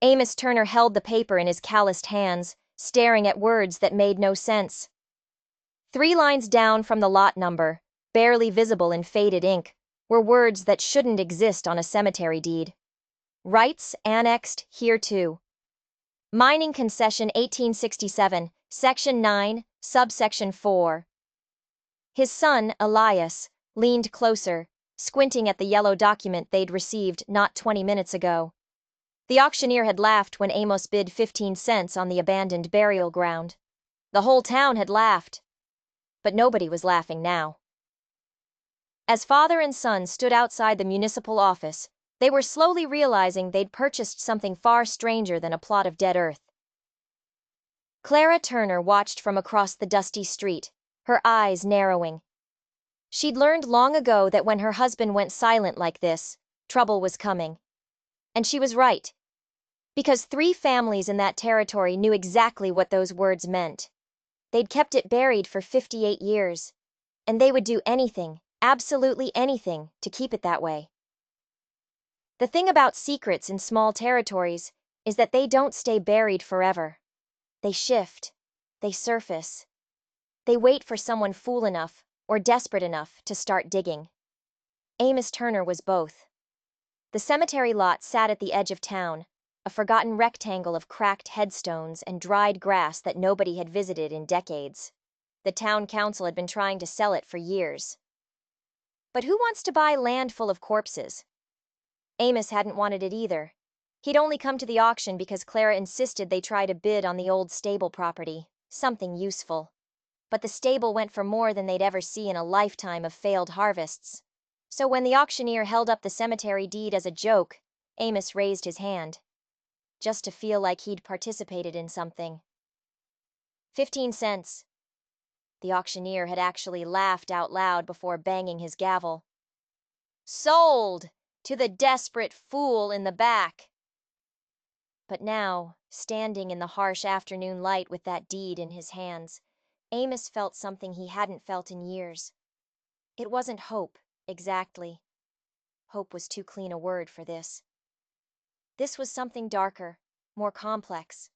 Amos Turner held the paper in his calloused hands, staring at words that made no sense. 3 lines down from the lot number, barely visible in faded ink, were words that shouldn't exist on a cemetery deed. Rights annexed hereto. Mining Concession 1867, Section 9, Subsection 4. His son, Elias, leaned closer, squinting at the yellow document they'd received not 20 minutes ago. The auctioneer had laughed when Amos bid 15 cents on the abandoned burial ground. The whole town had laughed. But nobody was laughing now. As father and son stood outside the municipal office, they were slowly realizing they'd purchased something far stranger than a plot of dead earth. Clara Turner watched from across the dusty street, her eyes narrowing. She'd learned long ago that when her husband went silent like this, trouble was coming. And she was right. Because 3 families in that territory knew exactly what those words meant. They'd kept it buried for 58 years. And they would do anything, absolutely anything, to keep it that way. The thing about secrets in small territories is that they don't stay buried forever. They shift. They surface. They wait for someone fool enough or desperate enough to start digging. Amos Turner was both. The cemetery lot sat at the edge of town, a forgotten rectangle of cracked headstones and dried grass that nobody had visited in decades. The town council had been trying to sell it for years. But who wants to buy land full of corpses? Amos hadn't wanted it either. He'd only come to the auction because Clara insisted they try to bid on the old stable property, something useful. But the stable went for more than they'd ever see in a lifetime of failed harvests. So when the auctioneer held up the cemetery deed as a joke, Amos raised his hand. Just to feel like he'd participated in something. 15 cents. The auctioneer had actually laughed out loud before banging his gavel. Sold! To the desperate fool in the back. But now, standing in the harsh afternoon light with that deed in his hands, Amos felt something he hadn't felt in years. It wasn't hope, exactly. Hope was too clean a word for this. This was something darker, more complex.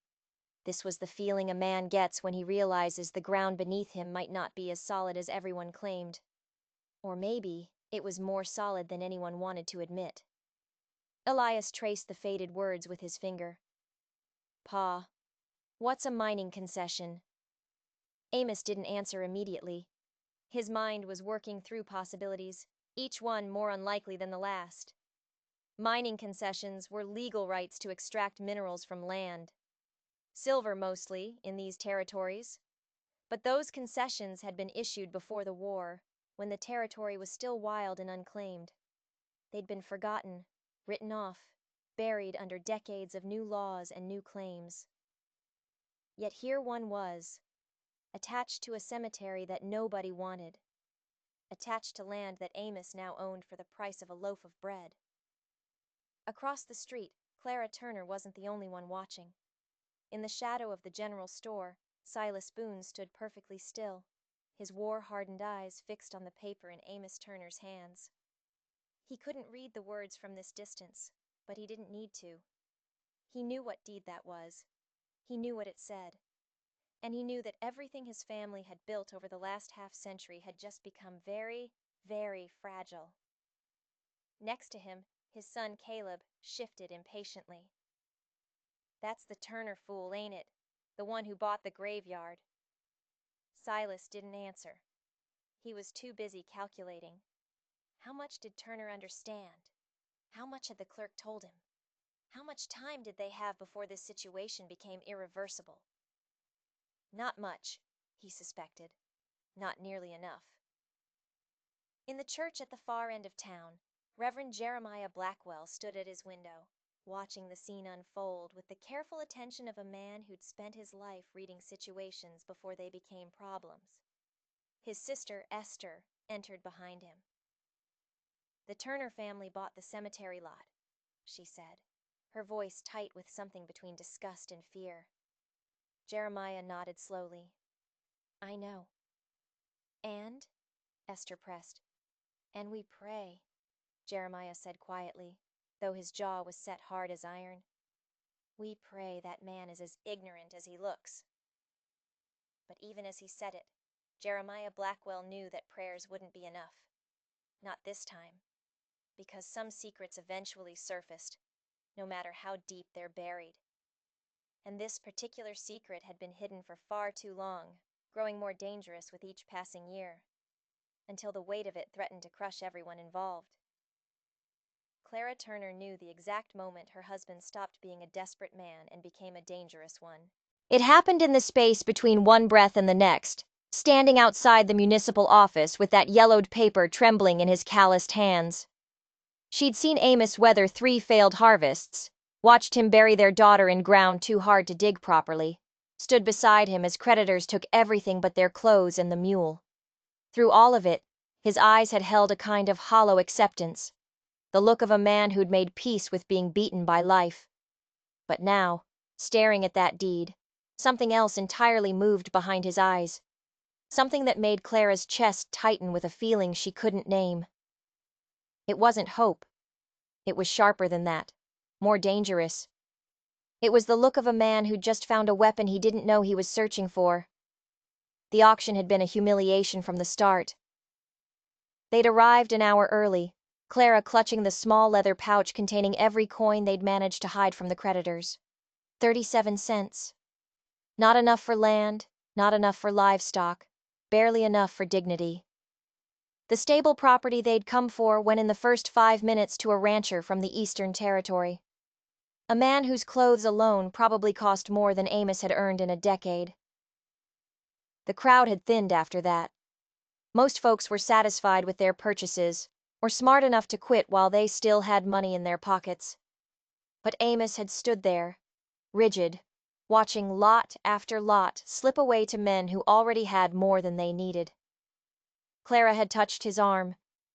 This was the feeling a man gets when he realizes the ground beneath him might not be as solid as everyone claimed. Or maybe it was more solid than anyone wanted to admit. Elias traced the faded words with his finger. Pa, what's a mining concession? Amos didn't answer immediately. His mind was working through possibilities, each one more unlikely than the last. Mining concessions were legal rights to extract minerals from land. Silver mostly, in these territories. But those concessions had been issued before the war, when the territory was still wild and unclaimed. They'd been forgotten, written off, buried under decades of new laws and new claims. Yet here one was, attached to a cemetery that nobody wanted, attached to land that Amos now owned for the price of a loaf of bread. Across the street, Clara Turner wasn't the only one watching. In the shadow of the general store, Silas Boone stood perfectly still, his war-hardened eyes fixed on the paper in Amos Turner's hands. He couldn't read the words from this distance, but he didn't need to. He knew what deed that was. He knew what it said. And he knew that everything his family had built over the last half-century had just become very, very fragile. Next to him, his son Caleb shifted impatiently. That's the Turner fool, ain't it? The one who bought the graveyard. Silas didn't answer. He was too busy calculating. How much did Turner understand? How much had the clerk told him? How much time did they have before this situation became irreversible? Not much, he suspected. Not nearly enough. In the church at the far end of town, Reverend Jeremiah Blackwell stood at his window, watching the scene unfold with the careful attention of a man who'd spent his life reading situations before they became problems. His sister, Esther, entered behind him. The Turner family bought the cemetery lot, she said, her voice tight with something between disgust and fear. Jeremiah nodded slowly. I know. And? Esther pressed. And we pray, Jeremiah said quietly, though his jaw was set hard as iron. We pray that man is as ignorant as he looks. But even as he said it, Jeremiah Blackwell knew that prayers wouldn't be enough. Not this time. Because some secrets eventually surfaced, no matter how deep they're buried. And this particular secret had been hidden for far too long, growing more dangerous with each passing year, until the weight of it threatened to crush everyone involved. Clara Turner knew the exact moment her husband stopped being a desperate man and became a dangerous one. It happened in the space between one breath and the next, standing outside the municipal office with that yellowed paper trembling in his calloused hands. She'd seen Amos weather 3 failed harvests, watched him bury their daughter in ground too hard to dig properly, stood beside him as creditors took everything but their clothes and the mule. Through all of it, his eyes had held a kind of hollow acceptance, the look of a man who'd made peace with being beaten by life. But now, staring at that deed, something else entirely moved behind his eyes, something that made Clara's chest tighten with a feeling she couldn't name. It wasn't hope. It was sharper than that, more dangerous. It was the look of a man who'd just found a weapon he didn't know he was searching for. The auction had been a humiliation from the start. They'd arrived an hour early, Clara clutching the small leather pouch containing every coin they'd managed to hide from the creditors. 37 cents. Not enough for land, not enough for livestock, barely enough for dignity. The stable property they'd come for went in the first 5 minutes to a rancher from the Eastern Territory. A man whose clothes alone probably cost more than Amos had earned in a decade. The crowd had thinned after that. Most folks were satisfied with their purchases, or smart enough to quit while they still had money in their pockets. But Amos had stood there, rigid, watching lot after lot slip away to men who already had more than they needed. Clara had touched his arm,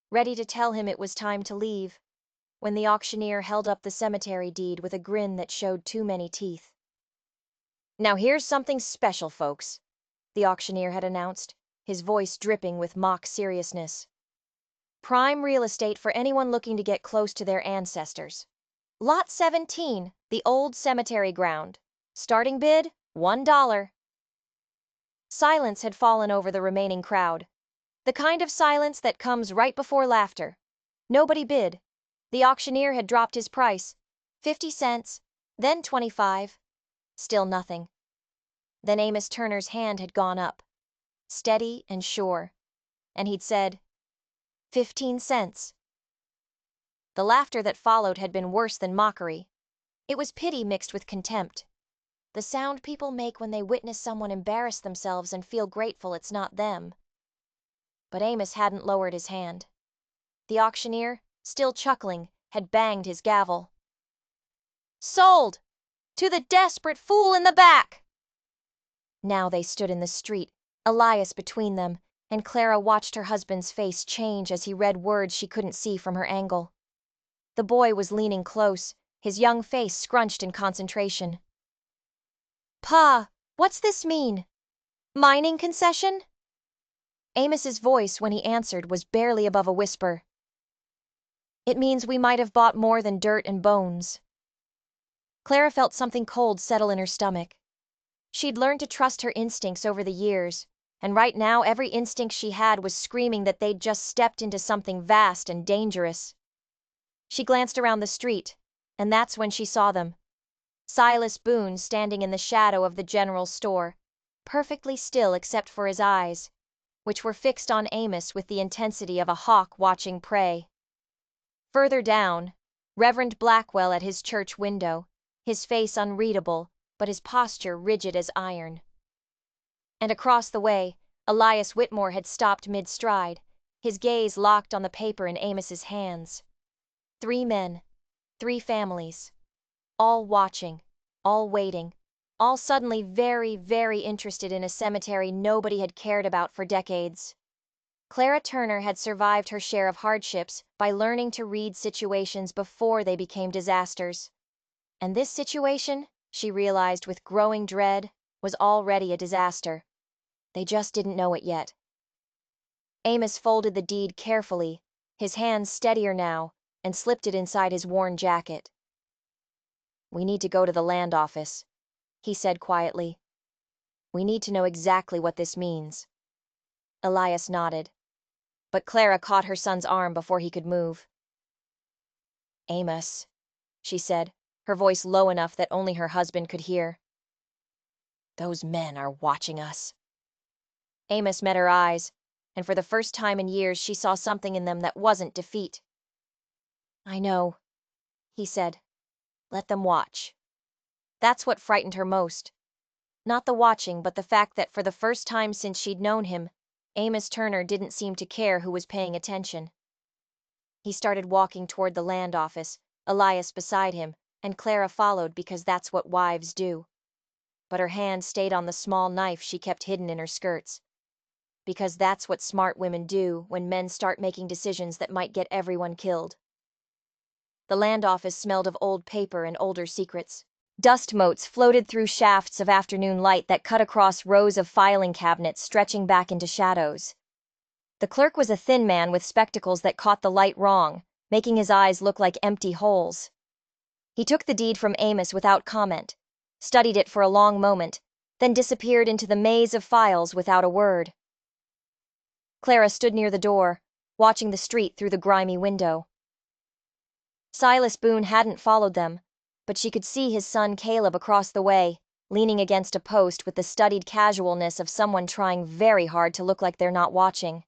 ready to tell him it was time to leave, when the auctioneer held up the cemetery deed with a grin that showed too many teeth. "Now here's something special, folks," the auctioneer had announced, his voice dripping with mock seriousness. "Prime real estate for anyone looking to get close to their ancestors. Lot 17, the old cemetery ground. Starting bid, $1. Silence had fallen over the remaining crowd. The kind of silence that comes right before laughter. Nobody bid. The auctioneer had dropped his price. 50 cents, then 25. Still nothing. Then Amos Turner's hand had gone up, steady and sure, and he'd said, 15 cents. The laughter that followed had been worse than mockery. It was pity mixed with contempt. The sound people make when they witness someone embarrass themselves and feel grateful it's not them. But Amos hadn't lowered his hand. The auctioneer, still chuckling, had banged his gavel. "Sold! To the desperate fool in the back!" Now they stood in the street, Elias between them, and Clara watched her husband's face change as he read words she couldn't see from her angle. The boy was leaning close, his young face scrunched in concentration. "Pa, what's this mean? Mining concession?" Amos's voice, when he answered, was barely above a whisper. "It means we might have bought more than dirt and bones." Clara felt something cold settle in her stomach. She'd learned to trust her instincts over the years, and right now every instinct she had was screaming that they'd just stepped into something vast and dangerous. She glanced around the street, and that's when she saw them. Silas Boone standing in the shadow of the general store, perfectly still except for his eyes, which were fixed on Amos with the intensity of a hawk watching prey. Further down, Reverend Blackwell at his church window, his face unreadable, but his posture rigid as iron. And across the way, Elias Whitmore had stopped mid-stride, his gaze locked on the paper in Amos's hands. 3 men, 3 families, all watching, all waiting, all suddenly very, very interested in a cemetery nobody had cared about for decades. Clara Turner had survived her share of hardships by learning to read situations before they became disasters. And this situation, she realized with growing dread, was already a disaster. They just didn't know it yet. Amos folded the deed carefully, his hands steadier now, and slipped it inside his worn jacket. We need to go to the land office, he said quietly. We need to know exactly what this means. Elias nodded, but Clara caught her son's arm before he could move. Amos, she said, her voice low enough that only her husband could hear. Those men are watching us. Amos met her eyes, and for the first time in years she saw something in them that wasn't defeat. I know, he said. Let them watch. That's what frightened her most. Not the watching, but the fact that for the first time since she'd known him, Amos Turner didn't seem to care who was paying attention. He started walking toward the land office, Elias beside him, and Clara followed because that's what wives do. But her hand stayed on the small knife she kept hidden in her skirts. Because that's what smart women do when men start making decisions that might get everyone killed. The land office smelled of old paper and older secrets. Dust motes floated through shafts of afternoon light that cut across rows of filing cabinets stretching back into shadows. The clerk was a thin man with spectacles that caught the light wrong, making his eyes look like empty holes. He took the deed from Amos without comment, studied it for a long moment, then disappeared into the maze of files without a word. Clara stood near the door, watching the street through the grimy window. Silas Boone hadn't followed them, but she could see his son Caleb across the way, leaning against a post with the studied casualness of someone trying very hard to look like they're not watching.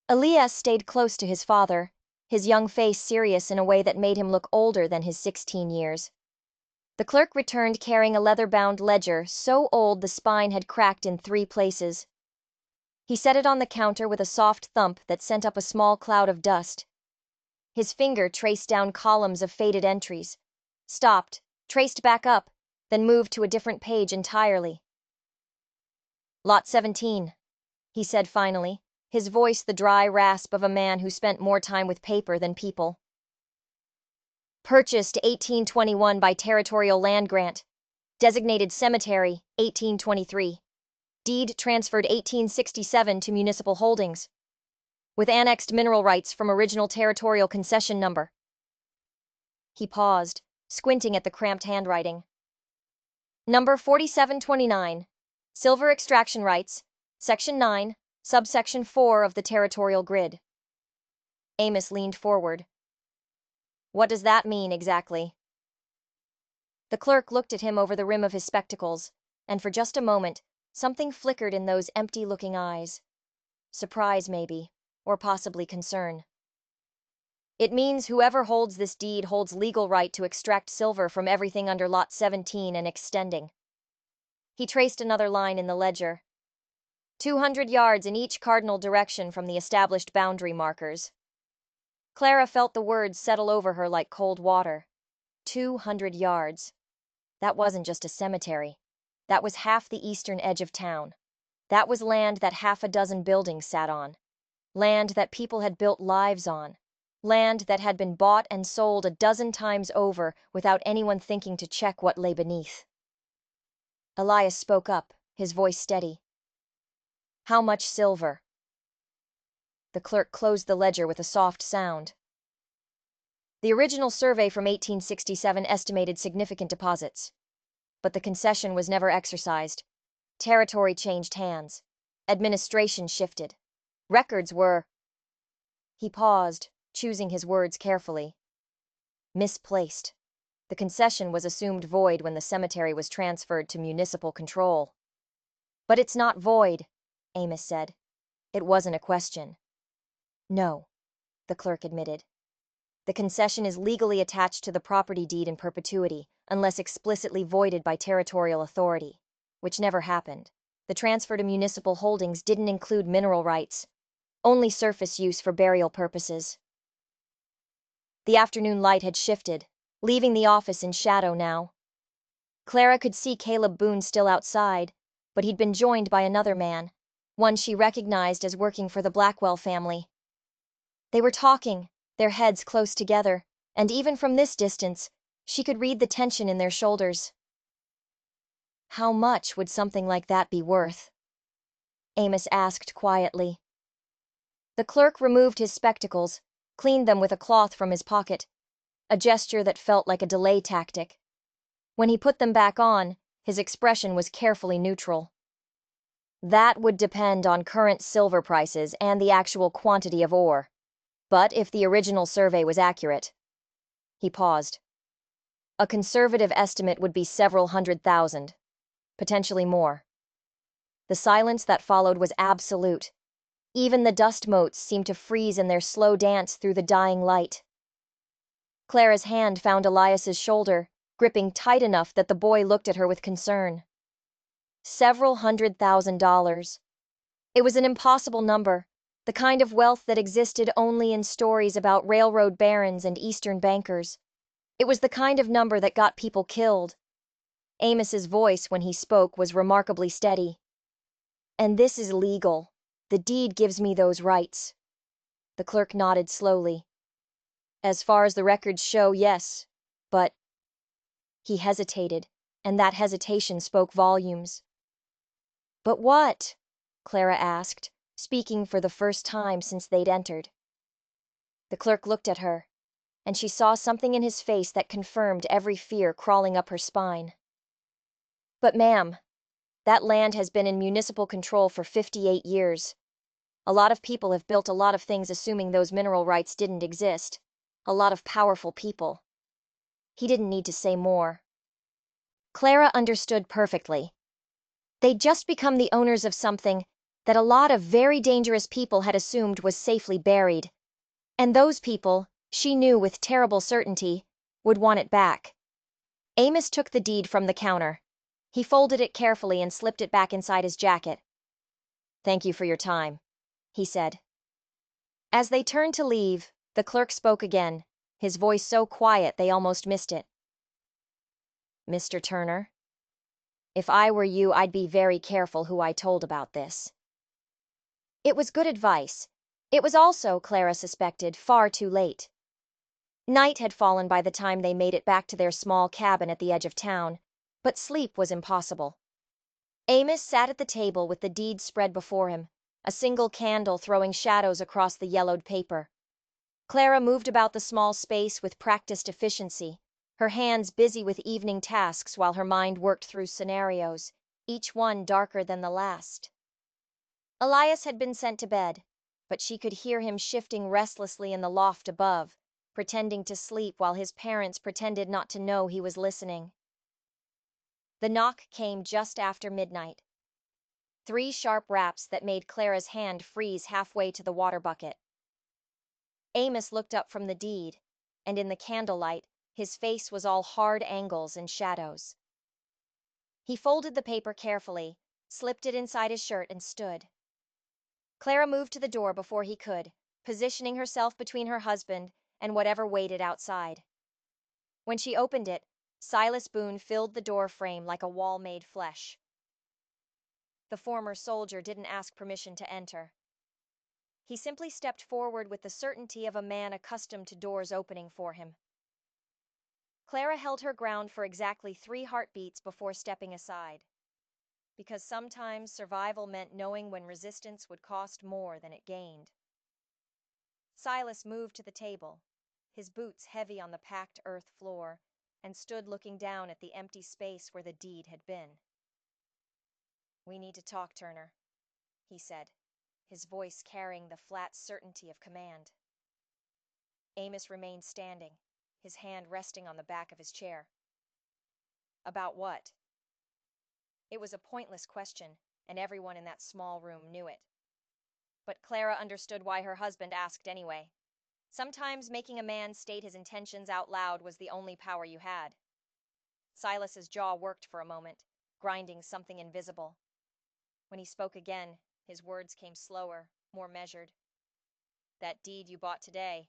Elias stayed close to his father, his young face serious in a way that made him look older than his 16 years. The clerk returned carrying a leather-bound ledger so old the spine had cracked in 3 places. He set it on the counter with a soft thump that sent up a small cloud of dust. His finger traced down columns of faded entries, stopped, traced back up, then moved to a different page entirely. Lot 17, he said finally, his voice the dry rasp of a man who spent more time with paper than people. Purchased 1821 by territorial land grant. Designated cemetery 1823. Deed transferred 1867 to municipal holdings. With annexed mineral rights from original territorial concession number. He paused, squinting at the cramped handwriting. Number 4729. Silver extraction rights, Section 9, Subsection 4 of the territorial grid. Amos leaned forward. What does that mean exactly? The clerk looked at him over the rim of his spectacles, and for just a moment, something flickered in those empty-looking eyes. Surprise, maybe, or possibly concern. It means whoever holds this deed holds legal right to extract silver from everything under Lot 17 and extending. He traced another line in the ledger. 200 yards in each cardinal direction from the established boundary markers. Clara felt the words settle over her like cold water. 200 yards. That wasn't just a cemetery. That was half the eastern edge of town. That was land that half a dozen buildings sat on. Land that people had built lives on. Land that had been bought and sold a dozen times over without anyone thinking to check what lay beneath. Elias spoke up, his voice steady. How much silver? The clerk closed the ledger with a soft sound. The original survey from 1867 estimated significant deposits. But the concession was never exercised. Territory changed hands. Administration shifted. Records were... He paused, choosing his words carefully. Misplaced. The concession was assumed void when the cemetery was transferred to municipal control. But it's not void, Amos said. It wasn't a question. No, the clerk admitted. The concession is legally attached to the property deed in perpetuity, unless explicitly voided by territorial authority, which never happened. The transfer to municipal holdings didn't include mineral rights, only surface use for burial purposes. The afternoon light had shifted, leaving the office in shadow now. Clara could see Caleb Boone still outside, but he'd been joined by another man, one she recognized as working for the Blackwell family. They were talking, their heads close together, and even from this distance, she could read the tension in their shoulders. How much would something like that be worth? Amos asked quietly. The clerk removed his spectacles, cleaned them with a cloth from his pocket, a gesture that felt like a delay tactic, When he put them back on, his expression was carefully neutral. That would depend on current silver prices and the actual quantity of ore. But if the original survey was accurate. He paused. A conservative estimate would be several 100,000, potentially more. The silence that followed was absolute. Even the dust motes seemed to freeze in their slow dance through the dying light. Clara's hand found Elias's shoulder, gripping tight enough that the boy looked at her with concern. Several $100,000. It was an impossible number, the kind of wealth that existed only in stories about railroad barons and Eastern bankers. It was the kind of number that got people killed. Amos's voice, when he spoke, was remarkably steady. And this is legal. The deed gives me those rights. The clerk nodded slowly. As far as the records show, yes. But... He hesitated, and that hesitation spoke volumes. But what? Clara asked, speaking for the first time since they'd entered. The clerk looked at her, and she saw something in his face that confirmed every fear crawling up her spine. But ma'am, that land has been in municipal control for 58 years. A lot of people have built a lot of things assuming those mineral rights didn't exist. A lot of powerful people. He didn't need to say more. Clara understood perfectly. They'd just become the owners of something that a lot of very dangerous people had assumed was safely buried. And those people, she knew with terrible certainty, would want it back. Amos took the deed from the counter. He folded it carefully and slipped it back inside his jacket. "Thank you for your time," he said. As they turned to leave, the clerk spoke again, his voice so quiet they almost missed it. "Mr. Turner, if I were you, I'd be very careful who I told about this." It was good advice. It was also, Clara suspected, far too late. Night had fallen by the time they made it back to their small cabin at the edge of town, but sleep was impossible. Amos sat at the table with the deed spread before him, a single candle throwing shadows across the yellowed paper. Clara moved about the small space with practiced efficiency, her hands busy with evening tasks while her mind worked through scenarios, each one darker than the last. Elias had been sent to bed, but she could hear him shifting restlessly in the loft above, pretending to sleep while his parents pretended not to know he was listening. The knock came just after midnight. 3 sharp raps that made Clara's hand freeze halfway to the water bucket. Amos looked up from the deed, and in the candlelight, his face was all hard angles and shadows. He folded the paper carefully, slipped it inside his shirt, and stood. Clara moved to the door before he could, positioning herself between her husband and whatever waited outside. When she opened it, Silas Boone filled the door frame like a wall made flesh. The former soldier didn't ask permission to enter. He simply stepped forward with the certainty of a man accustomed to doors opening for him. Clara held her ground for exactly 3 heartbeats before stepping aside. Because sometimes survival meant knowing when resistance would cost more than it gained. Silas moved to the table, his boots heavy on the packed earth floor, and stood looking down at the empty space where the deed had been. "We need to talk, Turner," he said, his voice carrying the flat certainty of command. Amos remained standing, his hand resting on the back of his chair. "About what?" It was a pointless question, and everyone in that small room knew it. But Clara understood why her husband asked anyway. Sometimes making a man state his intentions out loud was the only power you had. Silas's jaw worked for a moment, grinding something invisible. When he spoke again, his words came slower, more measured. "That deed you bought today.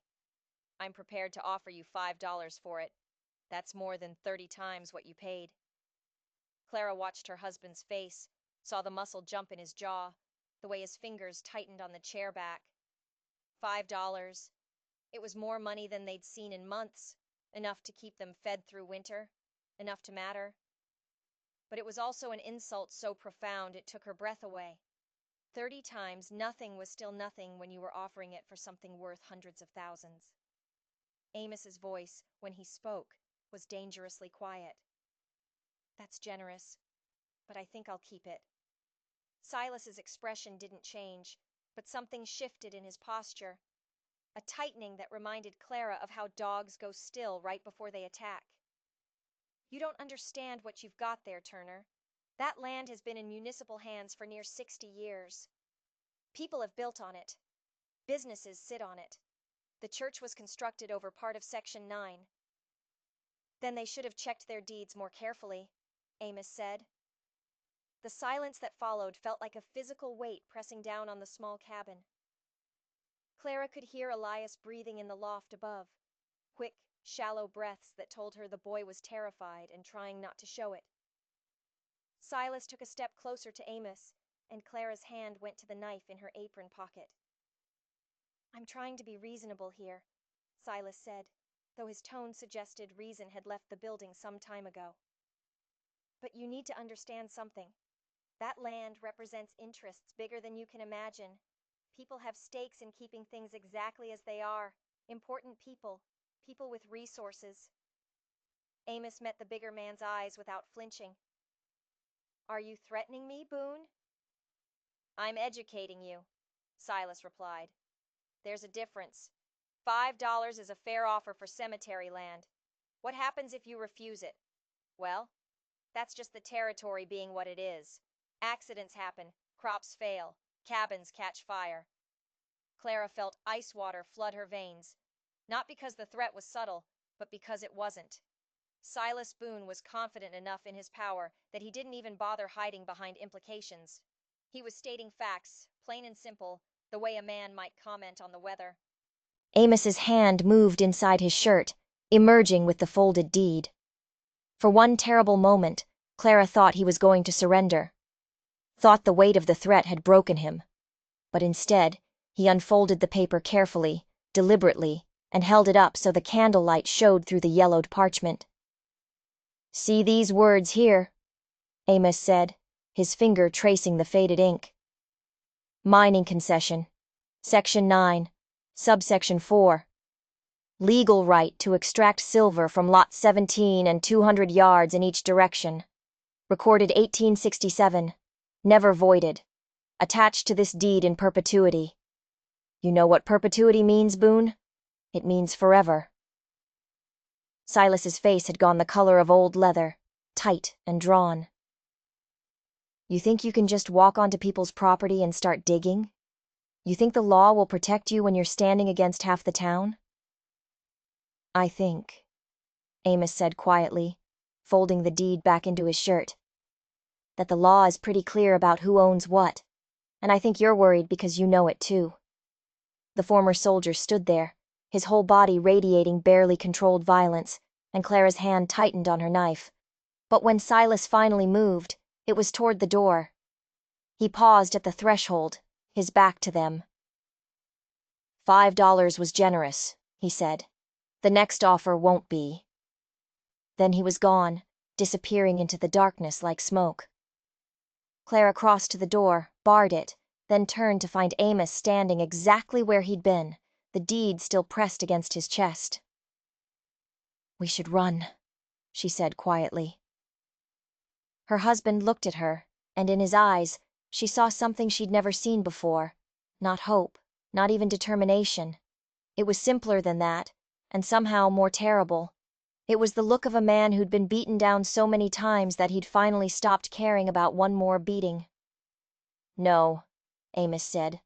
I'm prepared to offer you $5 for it. That's more than 30 times what you paid." Clara watched her husband's face, saw the muscle jump in his jaw, the way his fingers tightened on the chair back. $5. It was more money than they'd seen in months, enough to keep them fed through winter, enough to matter. But it was also an insult so profound it took her breath away. 30 times nothing was still nothing when you were offering it for something worth hundreds of thousands. Amos's voice, when he spoke, was dangerously quiet. That's generous, but I think I'll keep it. Silas's expression didn't change, but something shifted in his posture, a tightening that reminded Clara of how dogs go still right before they attack. You don't understand what you've got there, Turner. That land has been in municipal hands for near 60 years. People have built on it. Businesses sit on it. The church was constructed over part of Section 9. Then they should have checked their deeds more carefully, Amos said. The silence that followed felt like a physical weight pressing down on the small cabin. Clara could hear Elias breathing in the loft above, quick, shallow breaths that told her the boy was terrified and trying not to show it. Silas took a step closer to Amos, and Clara's hand went to the knife in her apron pocket. I'm trying to be reasonable here, Silas said, though his tone suggested reason had left the building some time ago. But you need to understand something. That land represents interests bigger than you can imagine. People have stakes in keeping things exactly as they are. Important people. People with resources. Amos met the bigger man's eyes without flinching. Are you threatening me, Boone? I'm educating you, Silas replied. There's a difference. $5 is a fair offer for cemetery land. What happens if you refuse it? Well, that's just the territory being what it is. Accidents happen, crops fail, cabins catch fire. Clara felt ice water flood her veins, not because the threat was subtle, but because it wasn't. Silas Boone was confident enough in his power that he didn't even bother hiding behind implications. He was stating facts, plain and simple, the way a man might comment on the weather. Amos's hand moved inside his shirt, emerging with the folded deed. For one terrible moment, Clara thought he was going to surrender. Thought the weight of the threat had broken him. But instead, he unfolded the paper carefully, deliberately, and held it up so the candlelight showed through the yellowed parchment. See these words here, Amos said, his finger tracing the faded ink. Mining concession. Section 9. Subsection 4. Legal right to extract silver from lot 17 and 200 yards in each direction. Recorded 1867. Never voided. Attached to this deed in perpetuity. You know what perpetuity means, Boone? It means forever. Silas's face had gone the color of old leather, tight and drawn. You think you can just walk onto people's property and start digging? You think the law will protect you when you're standing against half the town? I think, Amos said quietly, folding the deed back into his shirt, that the law is pretty clear about who owns what, and I think you're worried because you know it too. The former soldier stood there, his whole body radiating barely controlled violence, and Clara's hand tightened on her knife. But when Silas finally moved, it was toward the door. He paused at the threshold, his back to them. $5 was generous, he said. The next offer won't be. Then he was gone, disappearing into the darkness like smoke. Clara crossed to the door, barred it, then turned to find Amos standing exactly where he'd been, the deed still pressed against his chest. We should run, she said quietly. Her husband looked at her, and in his eyes, she saw something she'd never seen before. Not hope, not even determination. It was simpler than that, and somehow more terrible. It was the look of a man who'd been beaten down so many times that he'd finally stopped caring about one more beating. No, Amos said.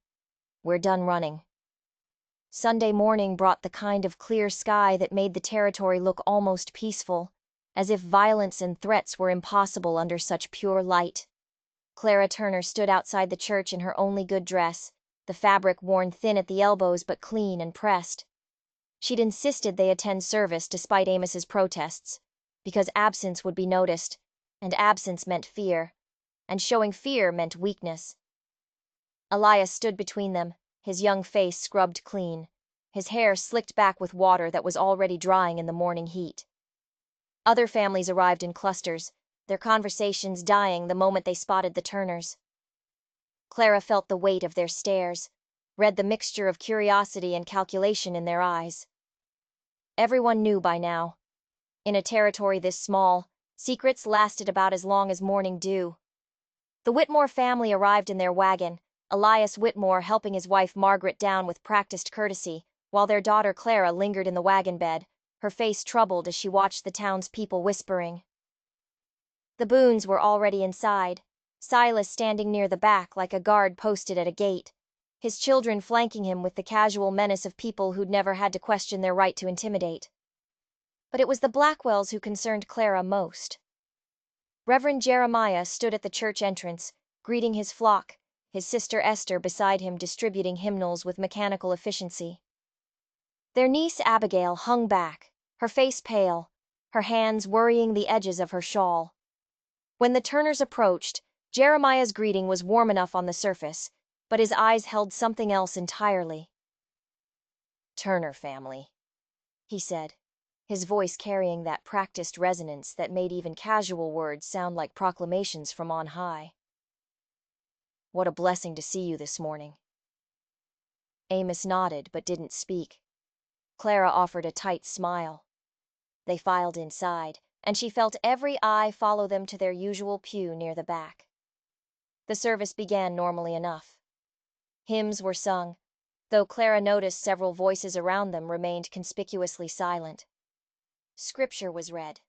We're done running. Sunday morning brought the kind of clear sky that made the territory look almost peaceful, as if violence and threats were impossible under such pure light. Clara Turner stood outside the church in her only good dress, the fabric worn thin at the elbows but clean and pressed. She'd insisted they attend service despite Amos's protests, because absence would be noticed, and absence meant fear, and showing fear meant weakness. Elias stood between them, his young face scrubbed clean, his hair slicked back with water that was already drying in the morning heat. Other families arrived in clusters, their conversations dying the moment they spotted the Turners. Clara felt the weight of their stares, read the mixture of curiosity and calculation in their eyes. Everyone knew by now. In a territory this small, Secrets lasted about as long as morning dew. The Whitmore family arrived in their wagon, Elias Whitmore helping his wife Margaret down with practiced courtesy, while their daughter Clara lingered in the wagon bed, her face troubled as she watched the townspeople whispering. The Boones were already inside, Silas standing near the back like a guard posted at a gate, his children flanking him with the casual menace of people who'd never had to question their right to intimidate. But it was the Blackwells who concerned Clara most. Reverend Jeremiah stood at the church entrance, greeting his flock, his sister Esther beside him distributing hymnals with mechanical efficiency. Their niece Abigail hung back, her face pale, her hands worrying the edges of her shawl. When the Turners approached, Jeremiah's greeting was warm enough on the surface, but his eyes held something else entirely. "Turner family," he said, his voice carrying that practiced resonance that made even casual words sound like proclamations from on high. "What a blessing to see you this morning." Amos nodded but didn't speak. Clara offered a tight smile. They filed inside, and she felt every eye follow them to their usual pew near the back. The service began normally enough. Hymns were sung, though Clara noticed several voices around them remained conspicuously silent. Scripture was read,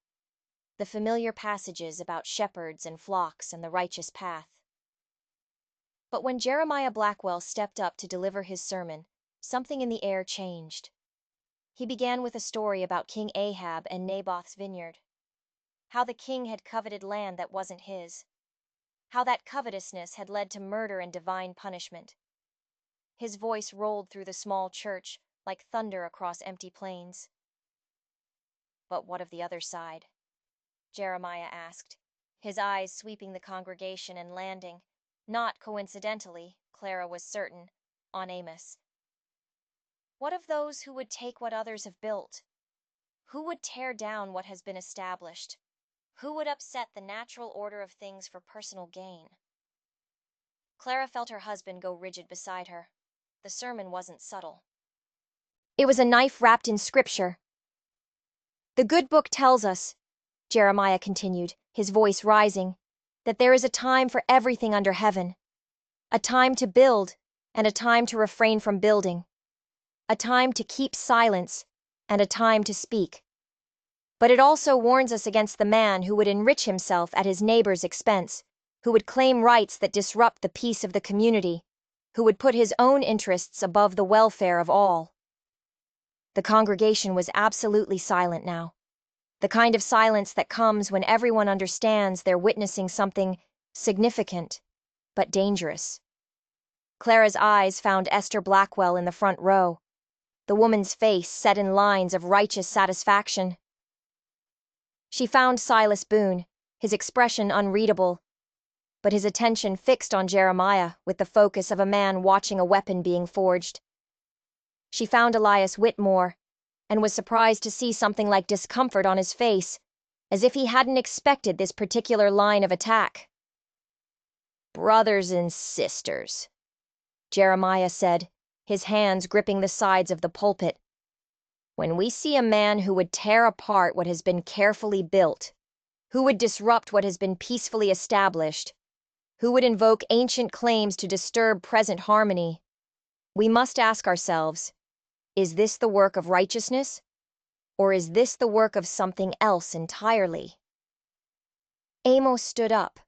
the familiar passages about shepherds and flocks and the righteous path. But when Jeremiah Blackwell stepped up to deliver his sermon, something in the air changed. He began with a story about King Ahab and Naboth's vineyard. How the king had coveted land that wasn't his. How that covetousness had led to murder and divine punishment. His voice rolled through the small church like thunder across empty plains. "But what of the other side?" Jeremiah asked, his eyes sweeping the congregation and landing, not coincidentally, Clara was certain, on Amos. "What of those who would take what others have built? Who would tear down what has been established? Who would upset the natural order of things for personal gain?" Clara felt her husband go rigid beside her. The sermon wasn't subtle. It was a knife wrapped in scripture. "The good book tells us," Jeremiah continued, his voice rising, "that there is a time for everything under heaven. A time to build, and a time to refrain from building. A time to keep silence, and a time to speak. But it also warns us against the man who would enrich himself at his neighbor's expense, who would claim rights that disrupt the peace of the community, who would put his own interests above the welfare of all." The congregation was absolutely silent now. The kind of silence that comes when everyone understands they're witnessing something significant, but dangerous. Clara's eyes found Esther Blackwell in the front row, the woman's face set in lines of righteous satisfaction. She found Silas Boone, his expression unreadable, but his attention fixed on Jeremiah with the focus of a man watching a weapon being forged. She found Elias Whitmore, and was surprised to see something like discomfort on his face, as if he hadn't expected this particular line of attack. "Brothers and sisters," Jeremiah said, his hands gripping the sides of the pulpit, "when we see a man who would tear apart what has been carefully built, who would disrupt what has been peacefully established, who would invoke ancient claims to disturb present harmony, we must ask ourselves, is this the work of righteousness, or is this the work of something else entirely?" Amos stood up.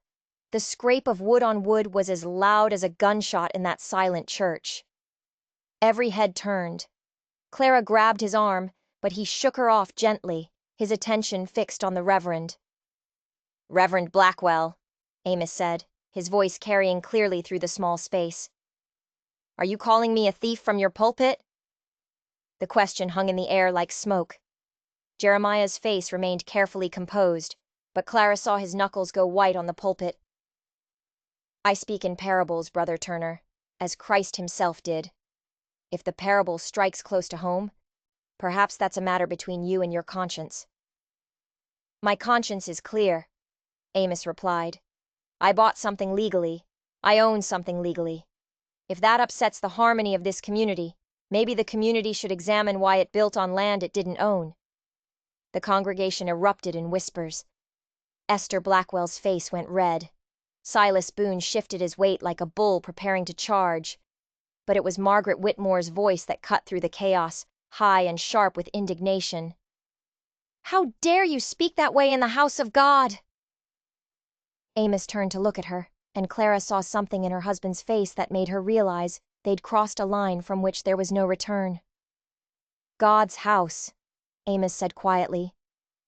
The scrape of wood on wood was as loud as a gunshot in that silent church. Every head turned. Clara grabbed his arm, but he shook her off gently, his attention fixed on the Reverend. "Reverend Blackwell," Amos said, his voice carrying clearly through the small space. "Are you calling me a thief from your pulpit?" The question hung in the air like smoke. Jeremiah's face remained carefully composed, but Clara saw his knuckles go white on the pulpit. "I speak in parables, Brother Turner, as Christ himself did. If the parable strikes close to home, perhaps that's a matter between you and your conscience." "My conscience is clear," Amos replied. "I bought something legally. I own something legally. If that upsets the harmony of this community, maybe the community should examine why it built on land it didn't own." The congregation erupted in whispers. Esther Blackwell's face went red. Silas Boone shifted his weight like a bull preparing to charge. But it was Margaret Whitmore's voice that cut through the chaos, high and sharp with indignation. "How dare you speak that way in the house of God?" Amos turned to look at her, and Clara saw something in her husband's face that made her realize they'd crossed a line from which there was no return. "God's house," Amos said quietly,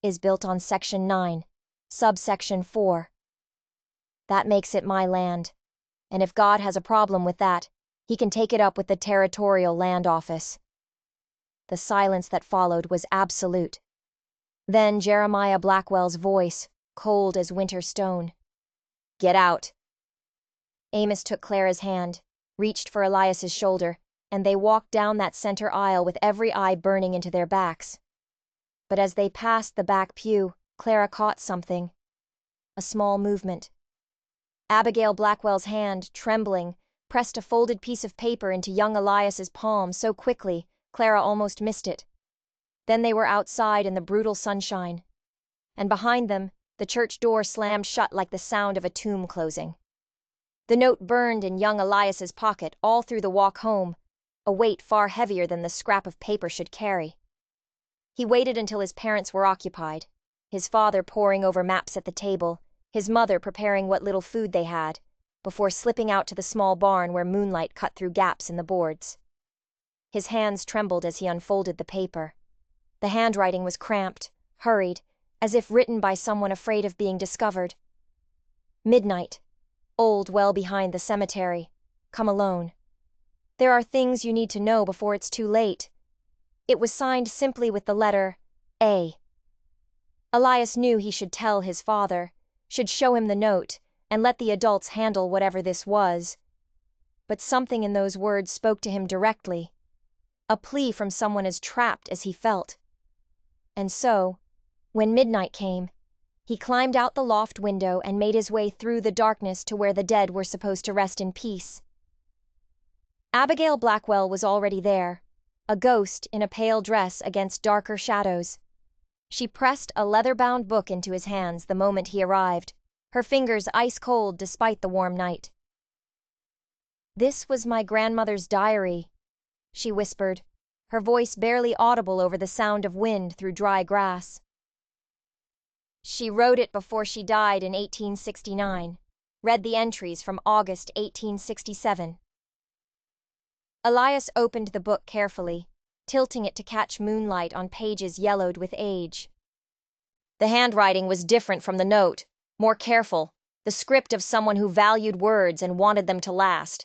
"is built on Section 9, subsection 4. That makes it my land, and if God has a problem with that, he can take it up with the Territorial Land Office." The silence that followed was absolute. Then Jeremiah Blackwell's voice, cold as winter stone. "Get out." Amos took Clara's hand, reached for Elias's shoulder, and they walked down that center aisle with every eye burning into their backs. But as they passed the back pew, Clara caught something. A small movement. Abigail Blackwell's hand, trembling, pressed a folded piece of paper into young Elias's palm so quickly, Clara almost missed it. Then they were outside in the brutal sunshine. And behind them, the church door slammed shut like the sound of a tomb closing. The note burned in young Elias's pocket all through the walk home, a weight far heavier than the scrap of paper should carry. He waited until his parents were occupied, his father poring over maps at the table, his mother preparing what little food they had, before slipping out to the small barn where moonlight cut through gaps in the boards. His hands trembled as he unfolded the paper. The handwriting was cramped, hurried, as if written by someone afraid of being discovered. "Midnight. Old well behind the cemetery. Come alone. There are things you need to know before it's too late." It was signed simply with the letter A. Elias knew he should tell his father, should show him the note, and let the adults handle whatever this was. But something in those words spoke to him directly. A plea from someone as trapped as he felt. And so, when midnight came, he climbed out the loft window and made his way through the darkness to where the dead were supposed to rest in peace. Abigail Blackwell was already there, a ghost in a pale dress against darker shadows. She pressed a leather-bound book into his hands the moment he arrived, her fingers ice-cold despite the warm night. "This was my grandmother's diary," she whispered, her voice barely audible over the sound of wind through dry grass. "She wrote it before she died in 1869, read the entries from August 1867. Elias opened the book carefully, tilting it to catch moonlight on pages yellowed with age. The handwriting was different from the note, more careful, the script of someone who valued words and wanted them to last.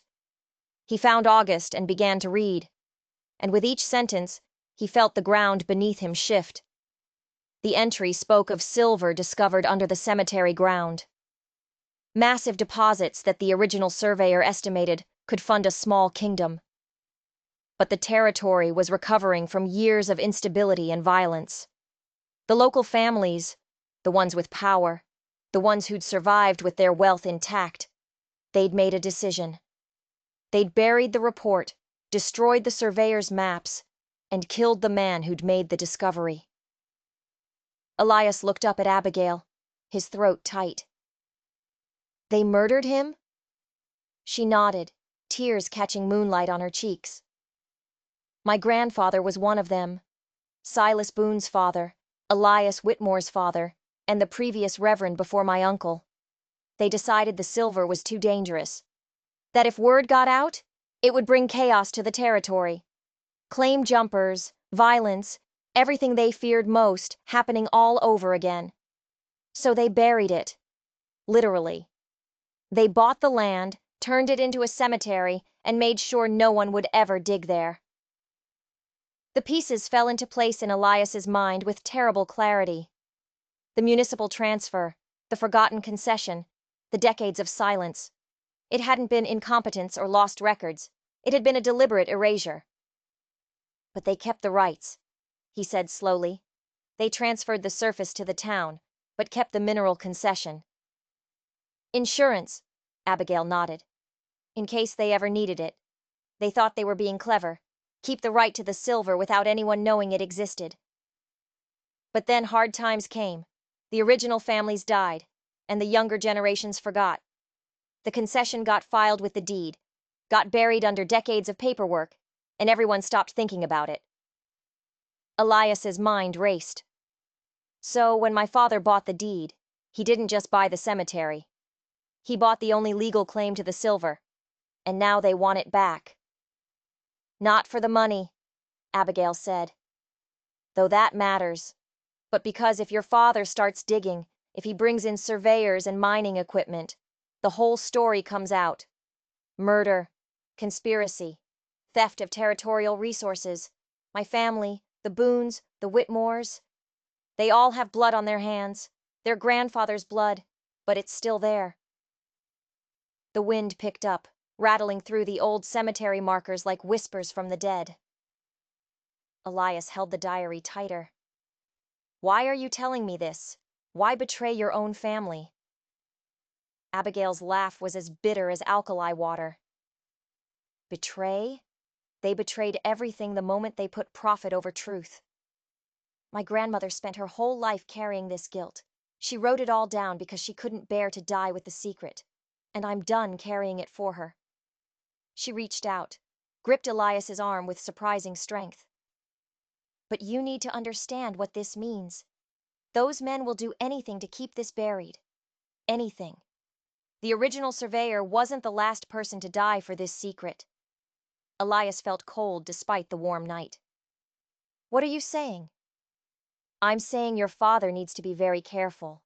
He found August and began to read, and with each sentence, he felt the ground beneath him shift. The entry spoke of silver discovered under the cemetery ground. Massive deposits that the original surveyor estimated could fund a small kingdom. But the territory was recovering from years of instability and violence. The local families, the ones with power, the ones who'd survived with their wealth intact, they'd made a decision. They'd buried the report, destroyed the surveyor's maps, and killed the man who'd made the discovery. Elias looked up at Abigail, his throat tight. "They murdered him?" She nodded, tears catching moonlight on her cheeks. "My grandfather was one of them. Silas Boone's father, Elias Whitmore's father, and the previous reverend before my uncle. They decided the silver was too dangerous. That if word got out, it would bring chaos to the territory. Claim jumpers, violence, everything they feared most happening all over again. So they buried it. Literally. They bought the land, turned it into a cemetery, and made sure no one would ever dig there." The pieces fell into place in Elias's mind with terrible clarity. The municipal transfer, the forgotten concession, the decades of silence. It hadn't been incompetence or lost records. It had been a deliberate erasure. "But they kept the rights," he said slowly. "They transferred the surface to the town, but kept the mineral concession." "Insurance," Abigail nodded. "In case they ever needed it. They thought they were being clever. Keep the right to the silver without anyone knowing it existed. But then hard times came. The original families died, and the younger generations forgot. The concession got filed with the deed, got buried under decades of paperwork, and everyone stopped thinking about it. Elias's mind raced. So when my father bought the deed, he didn't just buy the cemetery. He bought the only legal claim to the silver, and now they want it back. Not for the money, Abigail said. Though that matters. But because if your father starts digging, if he brings in surveyors and mining equipment, the whole story comes out. Murder, conspiracy, theft of territorial resources. My family, the Boones, the Whitmores, they all have blood on their hands, their grandfather's blood, but it's still there. The wind picked up, rattling through the old cemetery markers like whispers from the dead. Elias held the diary tighter. Why are you telling me this? Why betray your own family? Abigail's laugh was as bitter as alkali water. Betray? They betrayed everything the moment they put profit over truth. My grandmother spent her whole life carrying this guilt. She wrote it all down because she couldn't bear to die with the secret, and I'm done carrying it for her. She reached out, gripped Elias's arm with surprising strength. But you need to understand what this means. Those men will do anything to keep this buried. Anything. The original surveyor wasn't the last person to die for this secret. Elias felt cold despite the warm night. What are you saying? I'm saying your father needs to be very careful.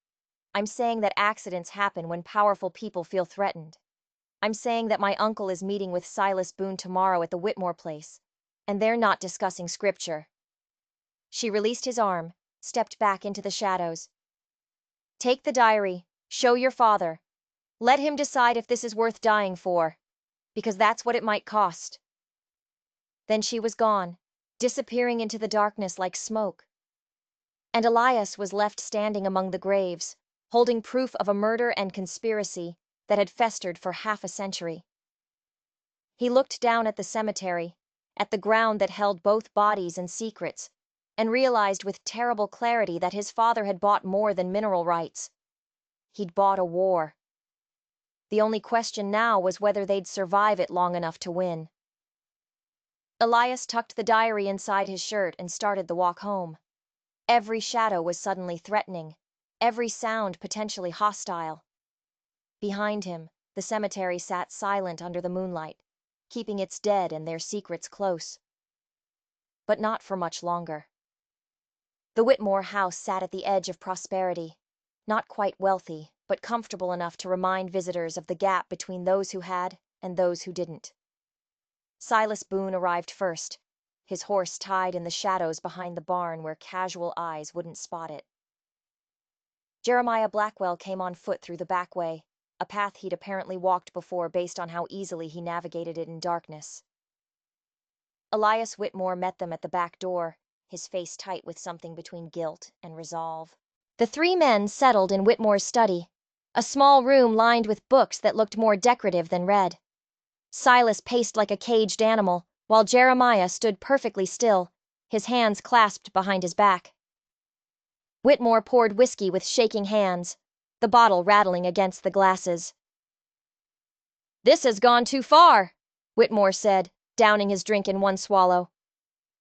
I'm saying that accidents happen when powerful people feel threatened. I'm saying that my uncle is meeting with Silas Boone tomorrow at the Whitmore place, and they're not discussing scripture. She released his arm, stepped back into the shadows. Take the diary, show your father. Let him decide if this is worth dying for, because that's what it might cost. Then she was gone, disappearing into the darkness like smoke. And Elias was left standing among the graves, holding proof of a murder and conspiracy that had festered for half a century. He looked down at the cemetery, at the ground that held both bodies and secrets, and realized with terrible clarity that his father had bought more than mineral rights. He'd bought a war. The only question now was whether they'd survive it long enough to win. Elias tucked the diary inside his shirt and started the walk home. Every shadow was suddenly threatening, every sound potentially hostile. Behind him, the cemetery sat silent under the moonlight, keeping its dead and their secrets close. But not for much longer. The Whitmore house sat at the edge of prosperity, not quite wealthy, but comfortable enough to remind visitors of the gap between those who had and those who didn't. Silas Boone arrived first, his horse tied in the shadows behind the barn where casual eyes wouldn't spot it. Jeremiah Blackwell came on foot through the back way, a path he'd apparently walked before based on how easily he navigated it in darkness. Elias Whitmore met them at the back door, his face tight with something between guilt and resolve. The three men settled in Whitmore's study, a small room lined with books that looked more decorative than read. Silas paced like a caged animal, while Jeremiah stood perfectly still, his hands clasped behind his back. Whitmore poured whiskey with shaking hands, the bottle rattling against the glasses. "This has gone too far," Whitmore said, downing his drink in one swallow.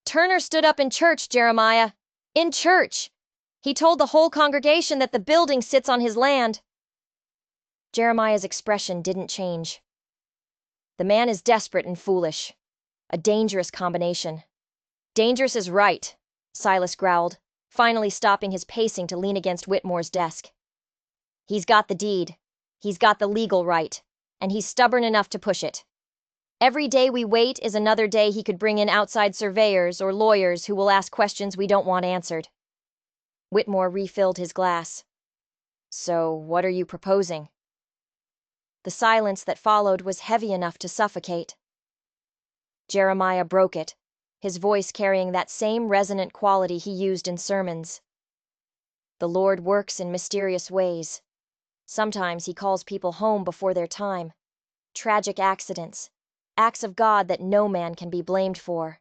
"Turner stood up in church, Jeremiah. In church! He told the whole congregation that the building sits on his land." Jeremiah's expression didn't change. "The man is desperate and foolish. A dangerous combination." "Dangerous is right," Silas growled, finally stopping his pacing to lean against Whitmore's desk. "He's got the deed. He's got the legal right, and he's stubborn enough to push it. Every day we wait is another day he could bring in outside surveyors or lawyers who will ask questions we don't want answered." Whitmore refilled his glass. "So, what are you proposing?" The silence that followed was heavy enough to suffocate. Jeremiah broke it, his voice carrying that same resonant quality he used in sermons. "The Lord works in mysterious ways. Sometimes he calls people home before their time. Tragic accidents, acts of God that no man can be blamed for."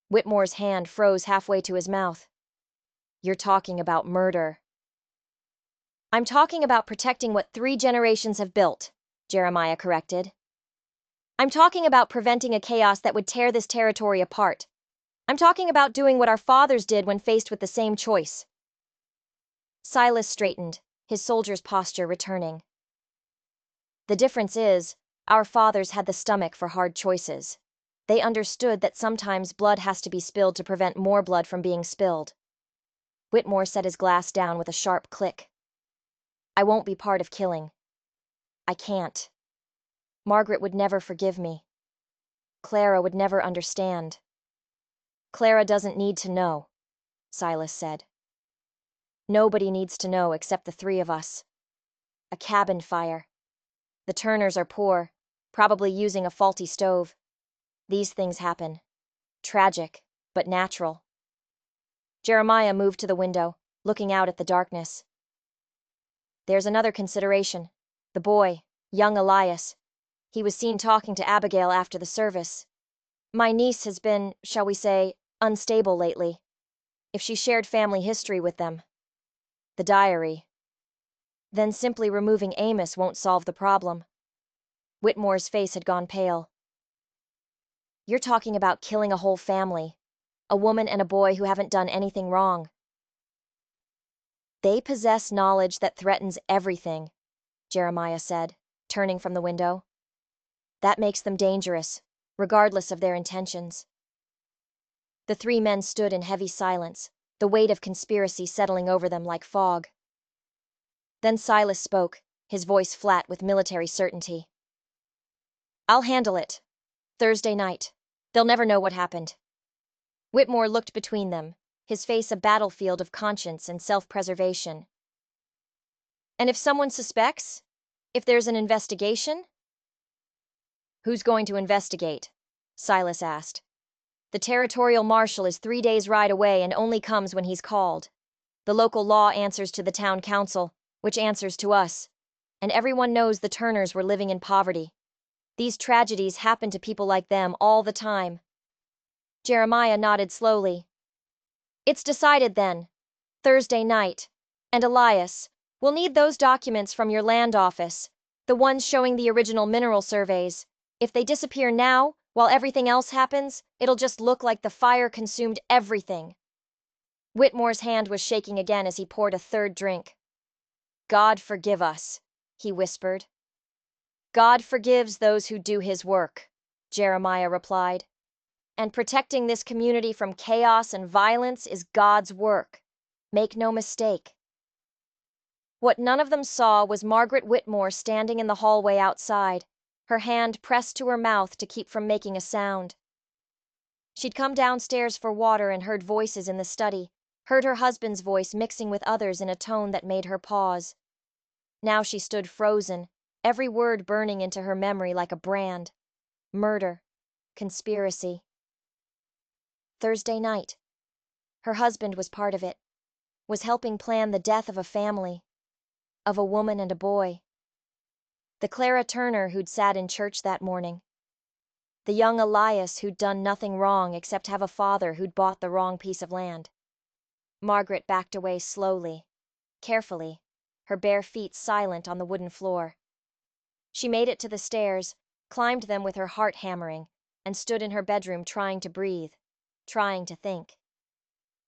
Whitmore's hand froze halfway to his mouth. "You're talking about murder." I'm talking about protecting what 3 generations have built, Jeremiah corrected. I'm talking about preventing a chaos that would tear this territory apart. I'm talking about doing what our fathers did when faced with the same choice. Silas straightened, his soldier's posture returning. The difference is, our fathers had the stomach for hard choices. They understood that sometimes blood has to be spilled to prevent more blood from being spilled. Whitmore set his glass down with a sharp click. I won't be part of killing. I can't. Margaret would never forgive me. Clara would never understand. Clara doesn't need to know, Silas said. Nobody needs to know except the 3 of us. A cabin fire. The Turners are poor, probably using a faulty stove. These things happen. Tragic, but natural. Jeremiah moved to the window, looking out at the darkness. There's another consideration. The boy, young Elias. He was seen talking to Abigail after the service. My niece has been, shall we say, unstable lately. If she shared family history with them, the diary, then simply removing Amos won't solve the problem. Whitmore's face had gone pale. You're talking about killing a whole family, a woman and a boy who haven't done anything wrong. They possess knowledge that threatens everything, Jeremiah said, turning from the window. That makes them dangerous, regardless of their intentions. The 3 men stood in heavy silence, the weight of conspiracy settling over them like fog. Then Silas spoke, his voice flat with military certainty. I'll handle it. Thursday night. They'll never know what happened. Whitmore looked between them, his face a battlefield of conscience and self-preservation. And if someone suspects? If there's an investigation? Who's going to investigate? Silas asked. The territorial marshal is 3 days' ride away and only comes when he's called. The local law answers to the town council, which answers to us. And everyone knows the Turners were living in poverty. These tragedies happen to people like them all the time. Jeremiah nodded slowly. It's decided then. Thursday night. And Elias, we'll need those documents from your land office, the ones showing the original mineral surveys. If they disappear now, while everything else happens, it'll just look like the fire consumed everything. Whitmore's hand was shaking again as he poured a 3rd drink. God forgive us, he whispered. God forgives those who do his work, Jeremiah replied. And protecting this community from chaos and violence is God's work. Make no mistake. What none of them saw was Margaret Whitmore standing in the hallway outside, her hand pressed to her mouth to keep from making a sound. She'd come downstairs for water and heard voices in the study, heard her husband's voice mixing with others in a tone that made her pause. Now she stood frozen, every word burning into her memory like a brand. Murder. Conspiracy. Thursday night. Her husband was part of it, was helping plan the death of a family, of a woman and a boy. The Clara Turner who'd sat in church that morning. The young Elias who'd done nothing wrong except have a father who'd bought the wrong piece of land. Margaret backed away slowly, carefully, her bare feet silent on the wooden floor. She made it to the stairs, climbed them with her heart hammering, and stood in her bedroom trying to breathe, trying to think.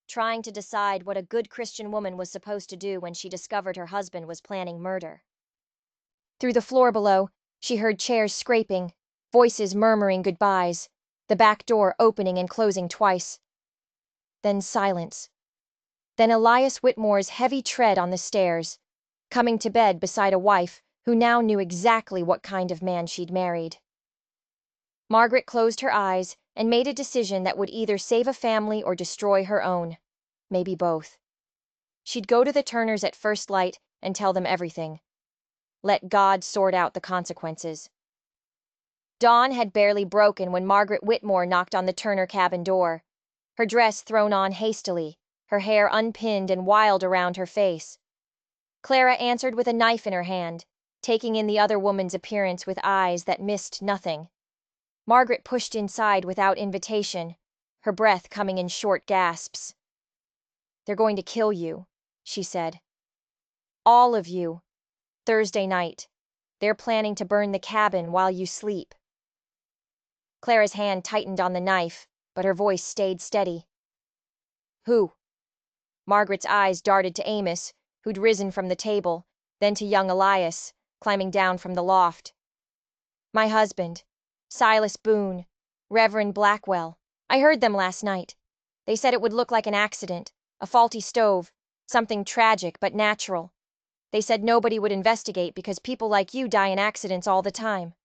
Trying to decide what a good Christian woman was supposed to do when she discovered her husband was planning murder. Through the floor below, she heard chairs scraping, voices murmuring goodbyes, the back door opening and closing twice. Then silence. Then Elias Whitmore's heavy tread on the stairs, coming to bed beside a wife who now knew exactly what kind of man she'd married. Margaret closed her eyes and made a decision that would either save a family or destroy her own. Maybe both. She'd go to the Turners at first light and tell them everything. Let God sort out the consequences. Dawn had barely broken when Margaret Whitmore knocked on the Turner cabin door, her dress thrown on hastily, her hair unpinned and wild around her face. Clara answered with a knife in her hand, taking in the other woman's appearance with eyes that missed nothing. Margaret pushed inside without invitation, her breath coming in short gasps. They're going to kill you, she said. All of you. Thursday night. They're planning to burn the cabin while you sleep." Clara's hand tightened on the knife, but her voice stayed steady. "Who?" Margaret's eyes darted to Amos, who'd risen from the table, then to young Elias, climbing down from the loft. "My husband, Silas Boone, Reverend Blackwell. I heard them last night. They said it would look like an accident, a faulty stove, something tragic but natural. They said nobody would investigate because people like you die in accidents all the time."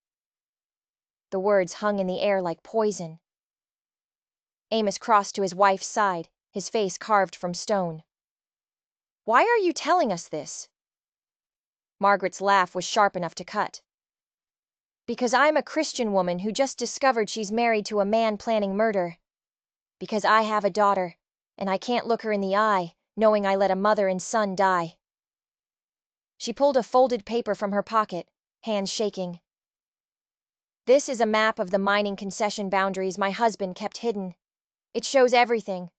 The words hung in the air like poison. Amos crossed to his wife's side, his face carved from stone. "Why are you telling us this?" Margaret's laugh was sharp enough to cut. "Because I'm a Christian woman who just discovered she's married to a man planning murder. Because I have a daughter, and I can't look her in the eye, knowing I let a mother and son die." She pulled a folded paper from her pocket, hands shaking. "This is a map of the mining concession boundaries my husband kept hidden. It shows everything.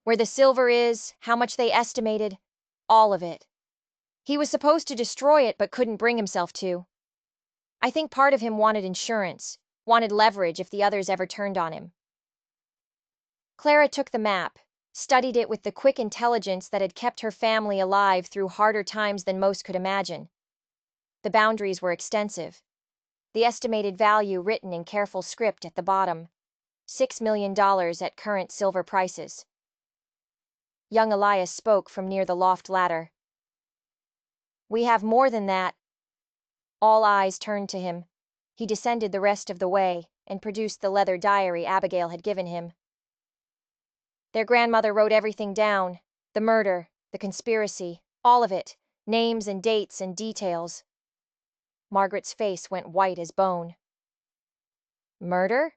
Where the silver is, how much they estimated, all of it. He was supposed to destroy it but couldn't bring himself to. I think part of him wanted insurance, wanted leverage if the others ever turned on him." Clara took the map, studied it with the quick intelligence that had kept her family alive through harder times than most could imagine. The boundaries were extensive. The estimated value written in careful script at the bottom. $6 million at current silver prices. Young Elias spoke from near the loft ladder. "We have more than that." All eyes turned to him. He descended the rest of the way and produced the leather diary Abigail had given him. Their grandmother wrote everything down, the murder, the conspiracy, all of it, names and dates and details. Margaret's face went white as bone. "Murder?"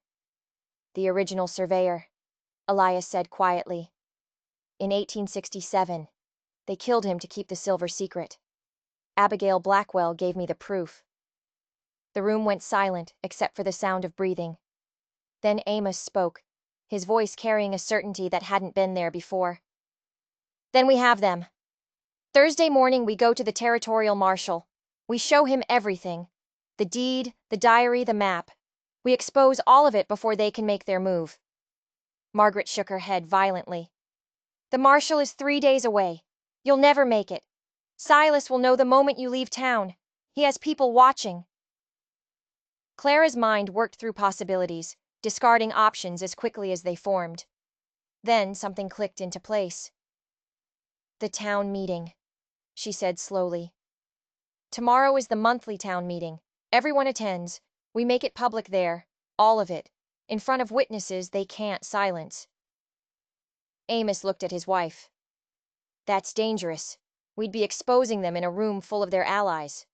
"The original surveyor," Elias said quietly. "In 1867. They killed him to keep the silver secret. Abigail Blackwell gave me the proof." The room went silent except for the sound of breathing. Then Amos spoke, his voice carrying a certainty that hadn't been there before. "Then we have them. Thursday morning we go to the territorial marshal. We show him everything. The deed, the diary, the map. We expose all of it before they can make their move." Margaret shook her head violently. "The marshal is 3 days away. You'll never make it. Silas will know the moment you leave town. He has people watching." Clara's mind worked through possibilities, discarding options as quickly as they formed. Then something clicked into place. "The town meeting," she said slowly. "Tomorrow is the monthly town meeting. Everyone attends. We make it public there, all of it, in front of witnesses they can't silence." Amos looked at his wife. "That's dangerous. We'd be exposing them in a room full of their allies."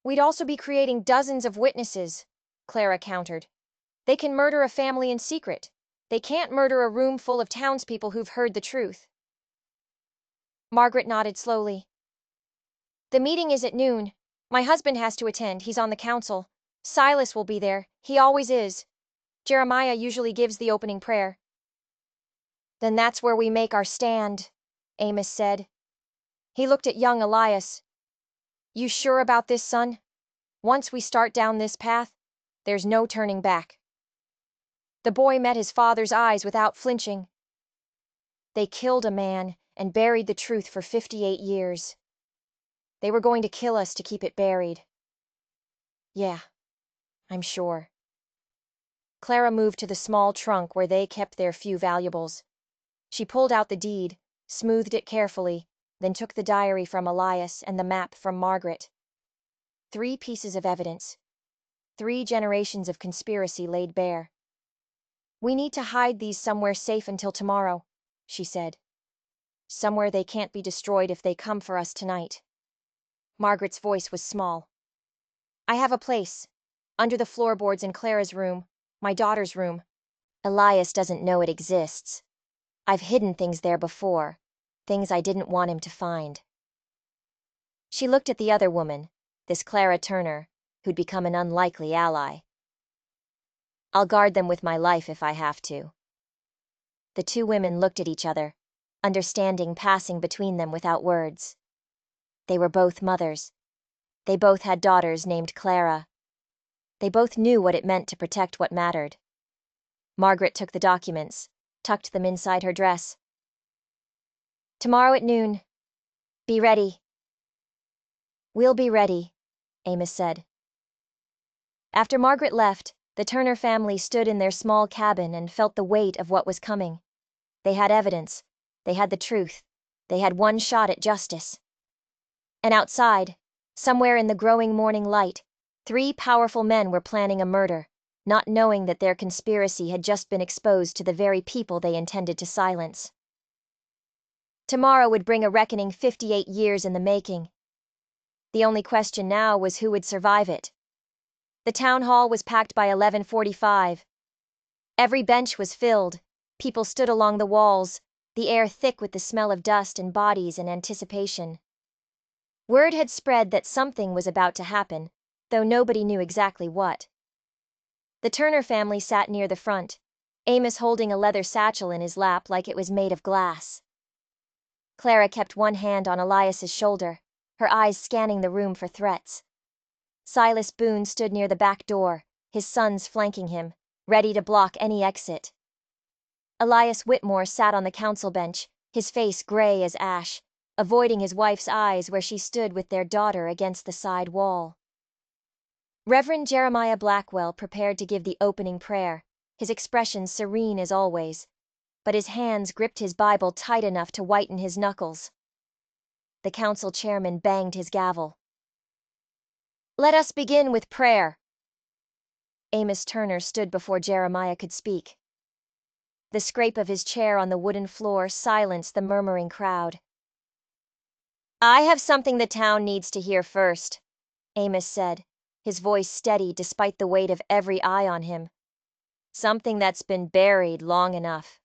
"We'd also be creating dozens of witnesses," Clara countered. "They can murder a family in secret. They can't murder a room full of townspeople who've heard the truth." Margaret nodded slowly. "The meeting is at noon. My husband has to attend, he's on the council. Silas will be there, he always is. Jeremiah usually gives the opening prayer." "Then that's where we make our stand," Amos said. He looked at young Elias. "You sure about this, son? Once we start down this path, there's no turning back." The boy met his father's eyes without flinching. "They killed a man and buried the truth for 58 years. They were going to kill us to keep it buried." "Yeah, I'm sure." Clara moved to the small trunk where they kept their few valuables. She pulled out the deed, smoothed it carefully, then took the diary from Elias and the map from Margaret. 3 pieces of evidence. 3 generations of conspiracy laid bare. "We need to hide these somewhere safe until tomorrow," she said. "Somewhere they can't be destroyed if they come for us tonight." Margaret's voice was small. "I have a place. Under the floorboards in Clara's room, my daughter's room. Elias doesn't know it exists. I've hidden things there before, things I didn't want him to find." She looked at the other woman, this Clara Turner, who'd become an unlikely ally. "I'll guard them with my life if I have to." The 2 women looked at each other, understanding passing between them without words. They were both mothers. They both had daughters named Clara. They both knew what it meant to protect what mattered. Margaret took the documents, tucked them inside her dress. "Tomorrow at noon. Be ready." "We'll be ready," Amos said. After Margaret left, the Turner family stood in their small cabin and felt the weight of what was coming. They had evidence. They had the truth. They had one shot at justice. And outside, somewhere in the growing morning light, 3 powerful men were planning a murder, not knowing that their conspiracy had just been exposed to the very people they intended to silence. Tomorrow would bring a reckoning 58 years in the making. The only question now was who would survive it. The town hall was packed by 11:45. Every bench was filled. People stood along the walls, the air thick with the smell of dust and bodies in anticipation. Word had spread that something was about to happen, though nobody knew exactly what. The Turner family sat near the front, Amos holding a leather satchel in his lap like it was made of glass. Clara kept one hand on Elias's shoulder, her eyes scanning the room for threats. Silas Boone stood near the back door, his sons flanking him, ready to block any exit. Elias Whitmore sat on the council bench, his face gray as ash, avoiding his wife's eyes where she stood with their daughter against the side wall. Reverend Jeremiah Blackwell prepared to give the opening prayer, his expression serene as always, but his hands gripped his Bible tight enough to whiten his knuckles. The council chairman banged his gavel. "Let us begin with prayer." Amos Turner stood before Jeremiah could speak. The scrape of his chair on the wooden floor silenced the murmuring crowd. "I have something the town needs to hear first," Amos said, his voice steady despite the weight of every eye on him. "Something that's been buried long enough."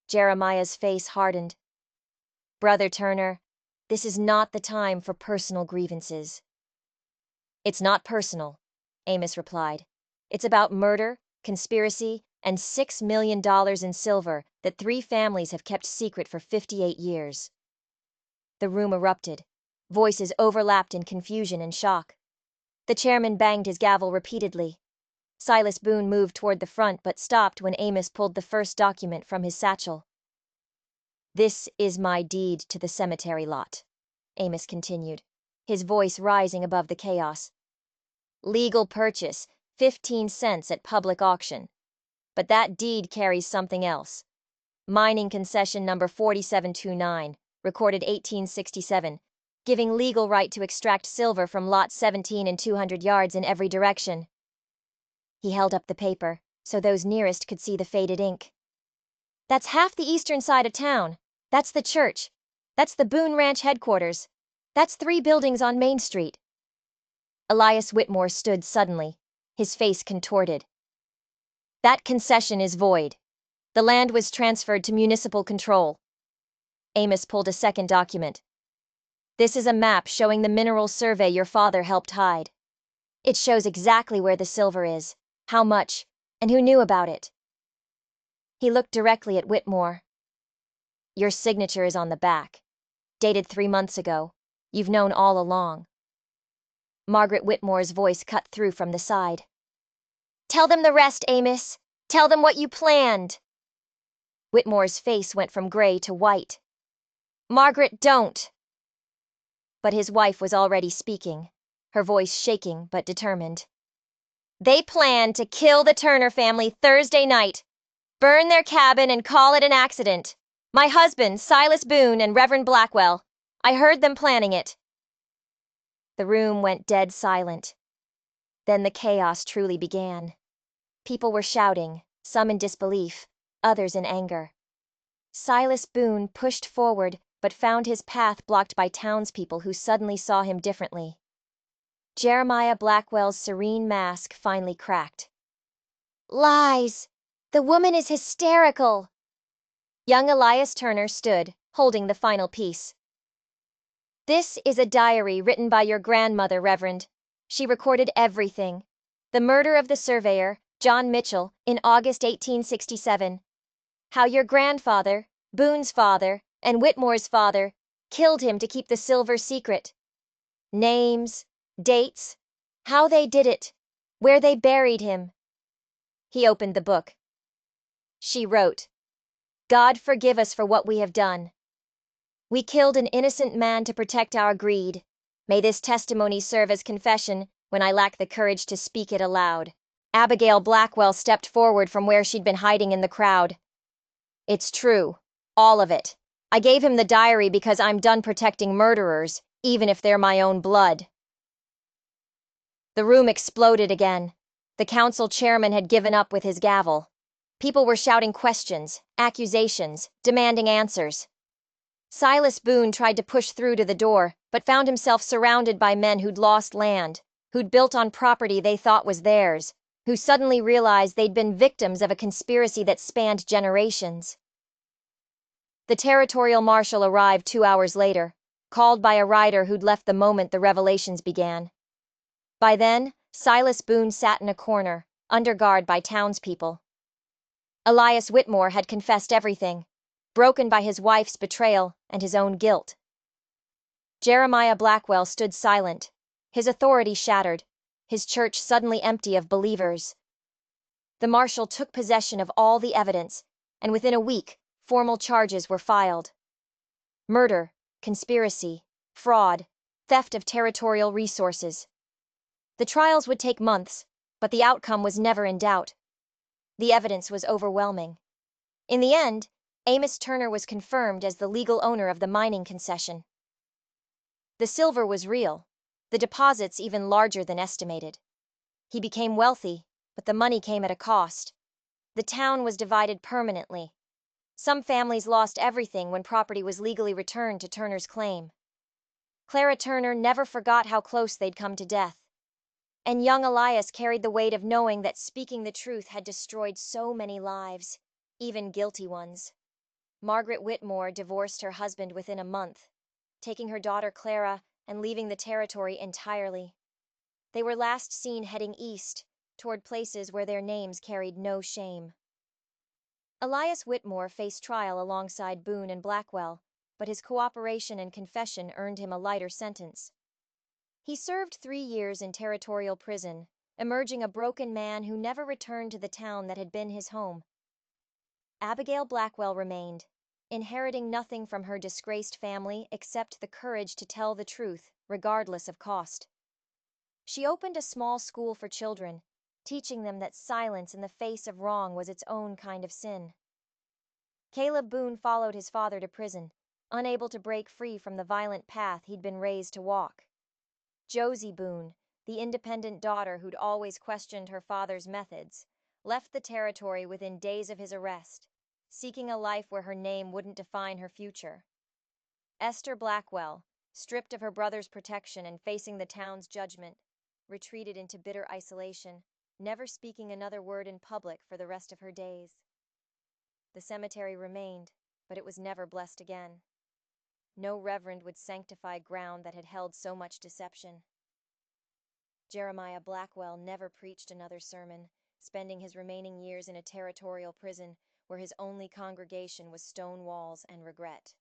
Jeremiah's face hardened. "Brother Turner, this is not the time for personal grievances." "It's not personal," Amos replied. "It's about murder, conspiracy, and $6 million in silver that 3 families have kept secret for 58 years. The room erupted. Voices overlapped in confusion and shock. The chairman banged his gavel repeatedly. Silas Boone moved toward the front but stopped when Amos pulled the first document from his satchel. "This is my deed to the cemetery lot," Amos continued, his voice rising above the chaos. "Legal purchase, 15 cents at public auction. But that deed carries something else. Mining concession number 4729, recorded 1867, giving legal right to extract silver from lot 17 and 200 yards in every direction." He held up the paper, so those nearest could see the faded ink. "That's half the eastern side of town. That's the church. That's the Boone Ranch headquarters. That's 3 buildings on Main Street." Elias Whitmore stood suddenly, his face contorted. "That concession is void. The land was transferred to municipal control." Amos pulled a second document. "This is a map showing the mineral survey your father helped hide. It shows exactly where the silver is, how much, and who knew about it." He looked directly at Whitmore. "Your signature is on the back. Dated 3 months ago. You've known all along." Margaret Whitmore's voice cut through from the side. "Tell them the rest, Amos. Tell them what you planned." Whitmore's face went from gray to white. "Margaret, don't." But his wife was already speaking, her voice shaking but determined. "They planned to kill the Turner family Thursday night. Burn their cabin and call it an accident. My husband, Silas Boone, and Reverend Blackwell. I heard them planning it." The room went dead silent. Then the chaos truly began. People were shouting, some in disbelief, others in anger. Silas Boone pushed forward but found his path blocked by townspeople who suddenly saw him differently. Jeremiah Blackwell's serene mask finally cracked. "Lies! The woman is hysterical!" Young Elias Turner stood, holding the final piece. "This is a diary written by your grandmother, Reverend. She recorded everything. The murder of the surveyor, John Mitchell, in August 1867. How your grandfather, Boone's father, and Whitmore's father killed him to keep the silver secret. Names, dates, how they did it, where they buried him. He opened the book. She wrote, "God forgive us for what we have done. We killed an innocent man to protect our greed. May this testimony serve as confession when I lack the courage to speak it aloud." Abigail Blackwell stepped forward from where she'd been hiding in the crowd. "It's true, all of it. I gave him the diary because I'm done protecting murderers, even if they're my own blood." The room exploded again. The council chairman had given up with his gavel. People were shouting questions, accusations, demanding answers. Silas Boone tried to push through to the door, but found himself surrounded by men who'd lost land, who'd built on property they thought was theirs, who suddenly realized they'd been victims of a conspiracy that spanned generations. The territorial marshal arrived 2 hours later, called by a rider who'd left the moment the revelations began. By then, Silas Boone sat in a corner, under guard by townspeople. Elias Whitmore had confessed everything, broken by his wife's betrayal and his own guilt. Jeremiah Blackwell stood silent, his authority shattered, his church suddenly empty of believers. The marshal took possession of all the evidence, and within a week, formal charges were filed. Murder, conspiracy, fraud, theft of territorial resources. The trials would take months, but the outcome was never in doubt. The evidence was overwhelming. In the end, Amos Turner was confirmed as the legal owner of the mining concession. The silver was real, the deposits even larger than estimated. He became wealthy, but the money came at a cost. The town was divided permanently. Some families lost everything when property was legally returned to Turner's claim. Clara Turner never forgot how close they'd come to death. And young Elias carried the weight of knowing that speaking the truth had destroyed so many lives, even guilty ones. Margaret Whitmore divorced her husband within a month, taking her daughter Clara and leaving the territory entirely. They were last seen heading east, toward places where their names carried no shame. Elias Whitmore faced trial alongside Boone and Blackwell, but his cooperation and confession earned him a lighter sentence. He served 3 years in territorial prison, emerging a broken man who never returned to the town that had been his home. Abigail Blackwell remained, inheriting nothing from her disgraced family except the courage to tell the truth, regardless of cost. She opened a small school for children, teaching them that silence in the face of wrong was its own kind of sin. Caleb Boone followed his father to prison, unable to break free from the violent path he'd been raised to walk. Josie Boone, the independent daughter who'd always questioned her father's methods, left the territory within days of his arrest, seeking a life where her name wouldn't define her future. Esther Blackwell, stripped of her brother's protection and facing the town's judgment, retreated into bitter isolation, never speaking another word in public for the rest of her days. The cemetery remained, but it was never blessed again. No reverend would sanctify ground that had held so much deception. Jeremiah Blackwell never preached another sermon, spending his remaining years in a territorial prison where his only congregation was stone walls and regret.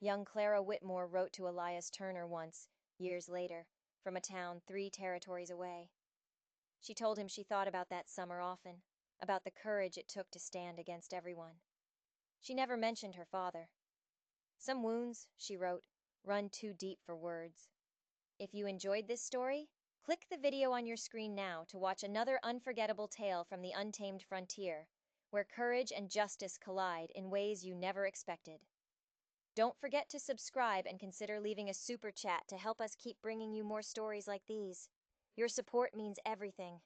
Young Clara Whitmore wrote to Elias Turner once, years later, from a town 3 territories away. She told him she thought about that summer often, about the courage it took to stand against everyone. She never mentioned her father. "Some wounds," she wrote, "run too deep for words." If you enjoyed this story, click the video on your screen now to watch another unforgettable tale from the untamed frontier, where courage and justice collide in ways you never expected. Don't forget to subscribe and consider leaving a super chat to help us keep bringing you more stories like these. Your support means everything.